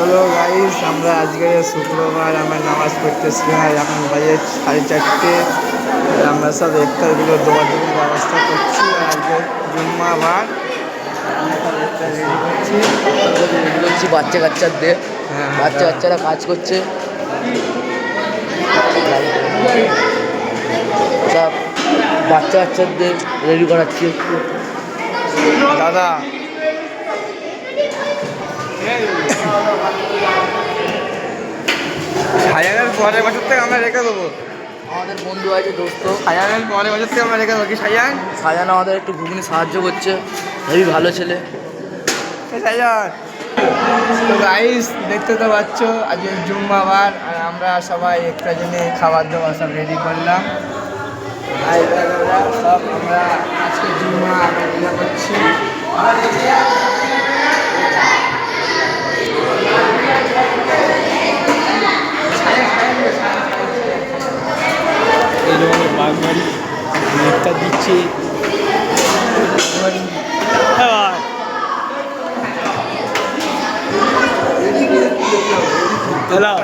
চলো গাইস, আমরা আজকে শুক্রবার আমরা নামাজ পড়তেছি আর এখন বাজে 4:30। আমরা সব ইফতারগুলো দোয়ার ব্যবস্থা করছি। আর আজকে জুম্মাবার আমরা সব ইফতার রেডি করছি। রেডি করছি বাচ্চা কাচ্চাদের। বাচ্চা কাচ্চারা কাজ করছে, সব বাচ্চা কাচ্চাদের রেডি করাচ্ছি একটু। দাদা সায়ানের পরের বছর থেকে আমরা রেখে দেবো। আমাদের বন্ধু আছে দোস্ত সায়ানের পরের বছর থেকে আমরা রেখে দেবো কি সায়ান? সাজানো আমাদের একটু ঘুগনি সাহায্য করছে, হেবি ভালো ছেলে। সায়ান তো গাইস, দেখতে তো পাচ্ছ আজকে জুম্মাবার আর আমরা সবাই একটা জন্য খাবার দাবার সব রেডি করলাম। আর সব আমরা আজকে জুম্মা আমরা করছি। এই ধরনের বাগবাড়ি নেতা দিচ্ছে। হ্যালো।